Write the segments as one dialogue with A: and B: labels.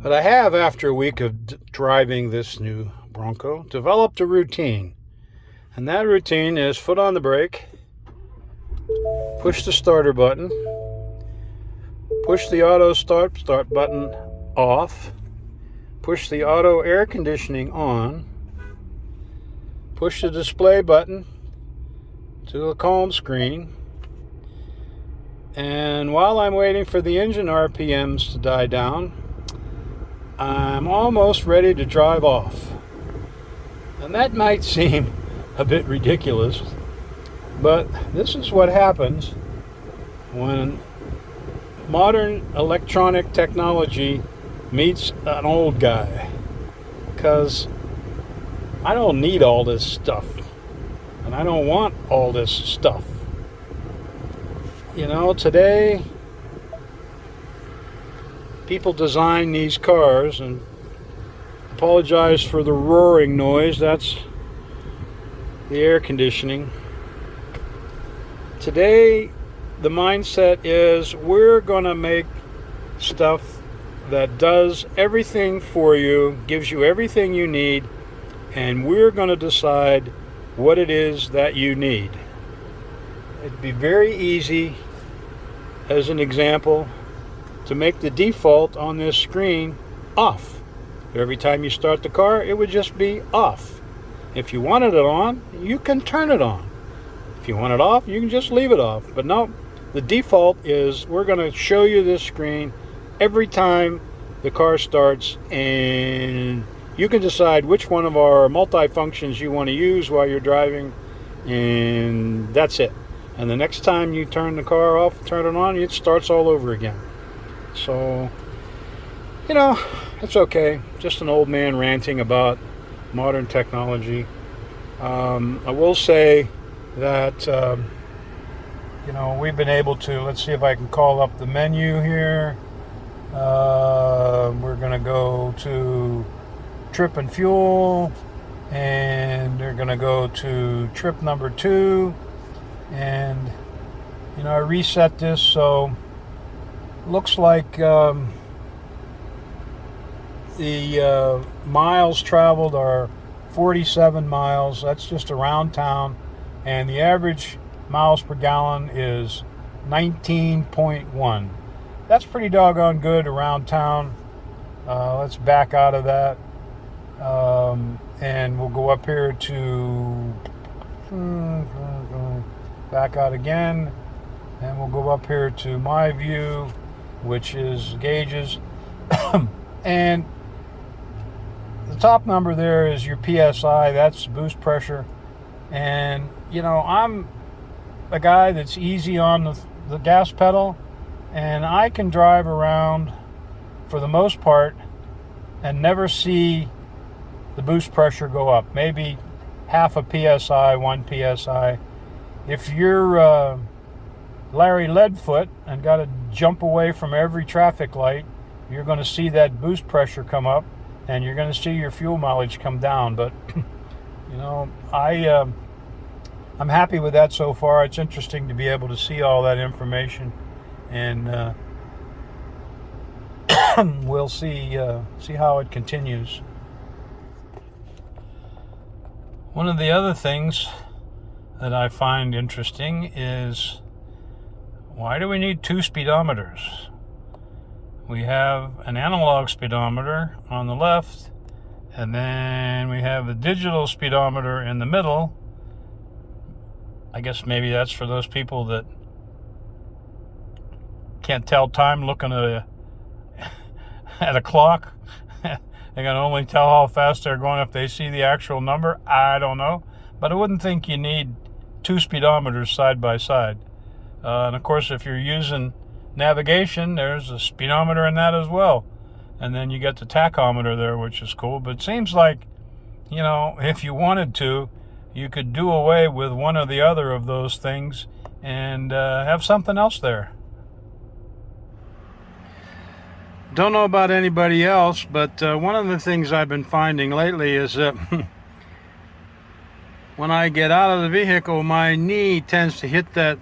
A: But I have, after a week of driving this new Bronco, developed a routine. And that routine is foot on the brake, push the starter button, push the auto start button off, push the auto air conditioning on, push the display button to a calm screen, and while I'm waiting for the engine RPMs to die down, I'm almost ready to drive off. And that might seem a bit ridiculous, but this is what happens when modern electronic technology meets an old guy. Because I don't need all this stuff, and I don't want all this stuff. You know, today people design these cars, and apologize for the roaring noise, that's the air conditioning. Today the mindset is we're going to make stuff that does everything for you, gives you everything you need, and we're going to decide what it is that you need. It'd be very easy, as an example, to make the default on this screen off. Every time you start the car, it would just be off. If you wanted it on, you can turn it on. If you want it off, you can just leave it off. But no, the default is we're going to show you this screen every time the car starts, and you can decide which one of our multi-functions you want to use while you're driving, and that's it. And the next time you turn the car off, turn it on, it starts all over again. So, you know, it's okay. Just an old man ranting about modern technology. I will say that, you know, we've been able to, let's see if I can call up the menu here. We're going to go to trip and fuel, and they're going to go to trip number 2. And, you know, I reset this, so looks like the miles traveled are 47 miles. That's just around town. And the average miles per gallon is 19.1. That's pretty doggone good around town. Let's back out of that. And we'll go up here to back out again, and we'll go up here to my view, which is gauges. And the top number there is your PSI, that's boost pressure. And you know, I'm a guy that's easy on the gas pedal, and I can drive around for the most part and never see the boost pressure go up. Maybe half a PSI, 1 PSI. If you're Larry Leadfoot and got to jump away from every traffic light, you're going to see that boost pressure come up, and you're going to see your fuel mileage come down. But you know, I'm happy with that so far. It's interesting to be able to see all that information, and we'll see how it continues. One of the other things that I find interesting is, why do we need 2 speedometers? We have an analog speedometer on the left, and then we have a digital speedometer in the middle. I guess maybe that's for those people that can't tell time looking at a clock. They can only tell how fast they're going if they see the actual number. I don't know. But I wouldn't think you need 2 speedometers side by side. And of course, if you're using navigation, there's a speedometer in that as well. And then you get the tachometer there, which is cool. But it seems like, you know, if you wanted to, you could do away with one or the other of those things and have something else there. Don't know about anybody else, but one of the things I've been finding lately is that when I get out of the vehicle, my knee tends to hit that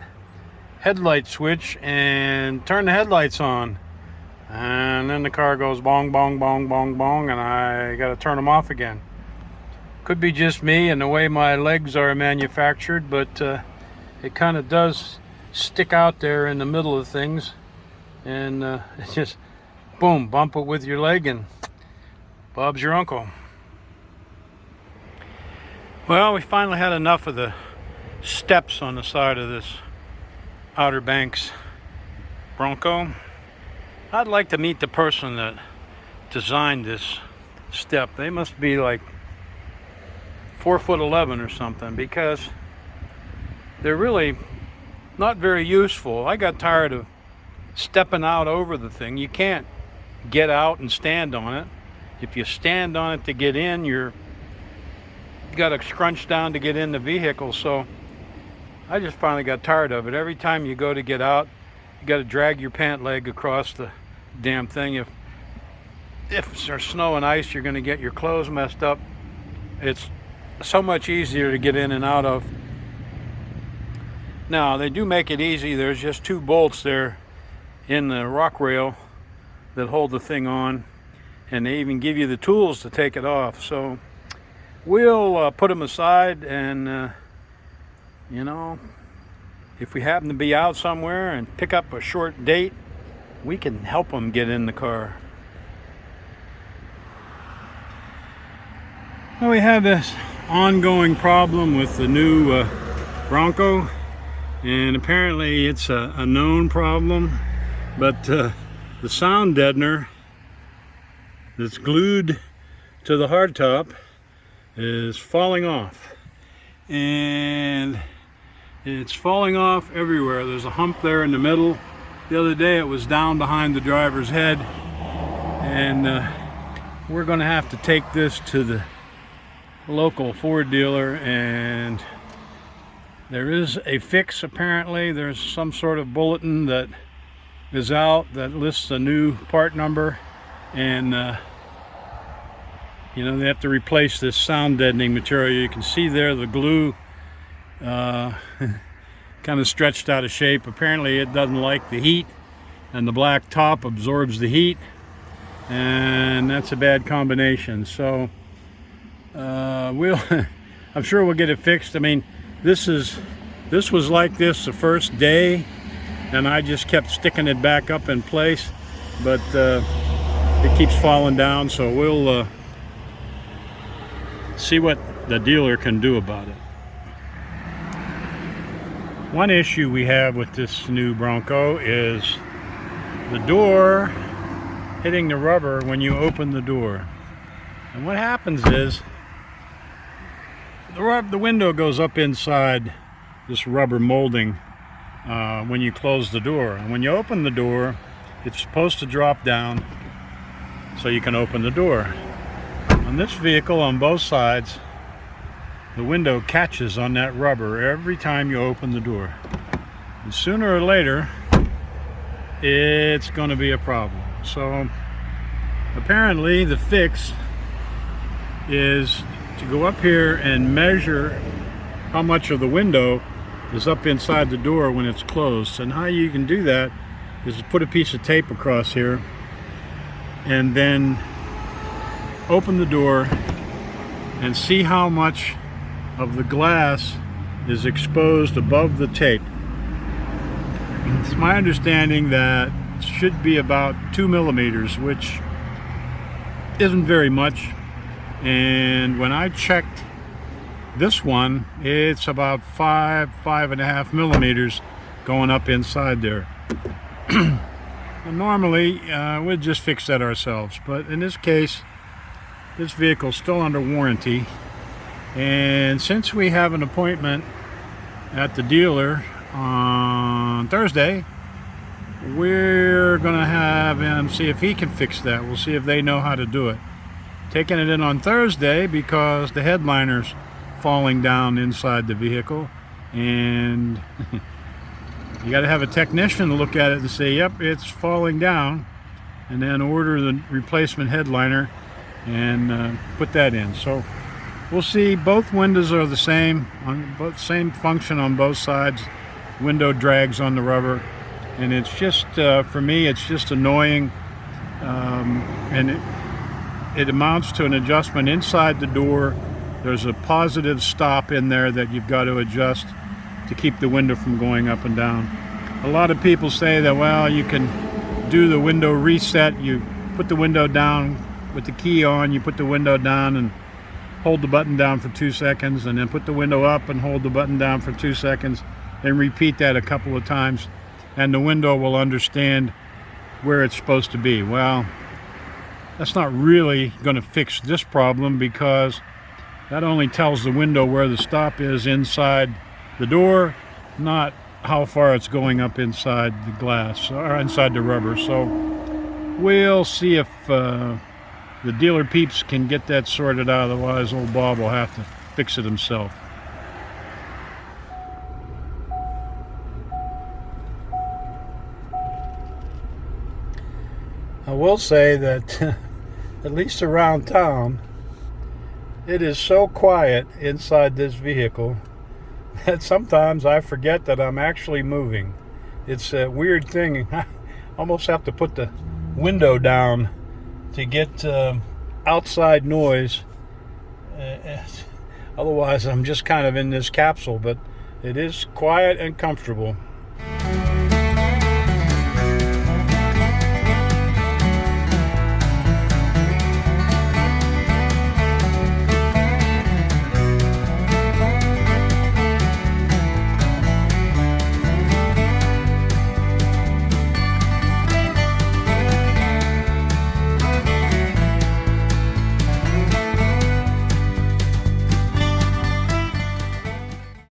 A: headlight switch and turn the headlights on. And and then the car goes bong, bong, bong, bong, bong, and I got to turn them off again. Could be just me and the way my legs are manufactured, but it kind of does stick out there in the middle of things, and it's just boom, bump it with your leg, and Bob's your uncle. Well, we finally had enough of the steps on the side of this Outer Banks Bronco. I'd like to meet the person that designed this step. They must be like 4'11" or something, because they're really not very useful. I got tired of stepping out over the thing. You can't get out and stand on it. If you stand on it to get in, you got to scrunch down to get in the vehicle. So I just finally got tired of it. Every time you go to get out, you got to drag your pant leg across the damn thing. If there's snow and ice, you're going to get your clothes messed up. It's so much easier to get in and out of. Now, they do make it easy. There's just 2 bolts there in the rock rail that hold the thing on, and they even give you the tools to take it off. So we'll put them aside, and you know, if we happen to be out somewhere and pick up a short date, we can help them get in the car. Well, we have this ongoing problem with the new Bronco, and apparently it's a known problem, but the sound deadener that's glued to the hardtop is falling off, and it's falling off everywhere. There's a hump there in the middle. The other day it was down behind the driver's head, and we're going to have to take this to the local Ford dealer, and there is a fix. Apparently there's some sort of bulletin that is out that lists a new part number, and you know, they have to replace this sound deadening material. You can see there the glue kind of stretched out of shape. Apparently it doesn't like the heat, and the black top absorbs the heat, and that's a bad combination. So I'm sure we'll get it fixed. I mean, this was like this the first day, and I just kept sticking it back up in place, but it keeps falling down. So we'll see what the dealer can do about it. One issue we have with this new Bronco is the door hitting the rubber when you open the door. And what happens is the window goes up inside this rubber molding when you close the door. And when you open the door, it's supposed to drop down so you can open the door. On this vehicle, on both sides, the window catches on that rubber every time you open the door. And sooner or later, it's going to be a problem. So apparently the fix is to go up here and measure how much of the window is up inside the door when it's closed. And how you can do that is to put a piece of tape across here and then open the door and see how much of the glass is exposed above the tape. It's my understanding that it should be about 2 millimeters, which isn't very much. And when I checked this one, it's about 5.5 millimeters going up inside there. And normally we'd just fix that ourselves, but in this case, this vehicle's still under warranty, and since we have an appointment at the dealer on Thursday, we're gonna have him see if he can fix that. We'll see if they know how to do it. Taking it in on Thursday because the headliner's falling down inside the vehicle, and you got to have a technician look at it and say, yep, it's falling down, and then order the replacement headliner and put that in. So we'll see. Both windows are the same, same function on both sides. Window drags on the rubber, and it's just for me, it's just annoying and it amounts to an adjustment inside the door. There's a positive stop in there that you've got to adjust to keep the window from going up and down. A lot of people say that, well, you can do the window reset. You put the window down with the key on, you put the window down and hold the button down for 2 seconds, and then put the window up and hold the button down for 2 seconds, and repeat that a couple of times, and the window will understand where it's supposed to be. Well, that's not really going to fix this problem, because that only tells the window where the stop is inside the door, not how far it's going up inside the glass or inside the rubber. So we'll see if the dealer peeps can get that sorted out. Otherwise, old Bob will have to fix it himself. I will say that at least around town, it is so quiet inside this vehicle that sometimes I forget that I'm actually moving. It's a weird thing. I almost have to put the window down to get outside noise. Otherwise, I'm just kind of in this capsule, but it is quiet and comfortable.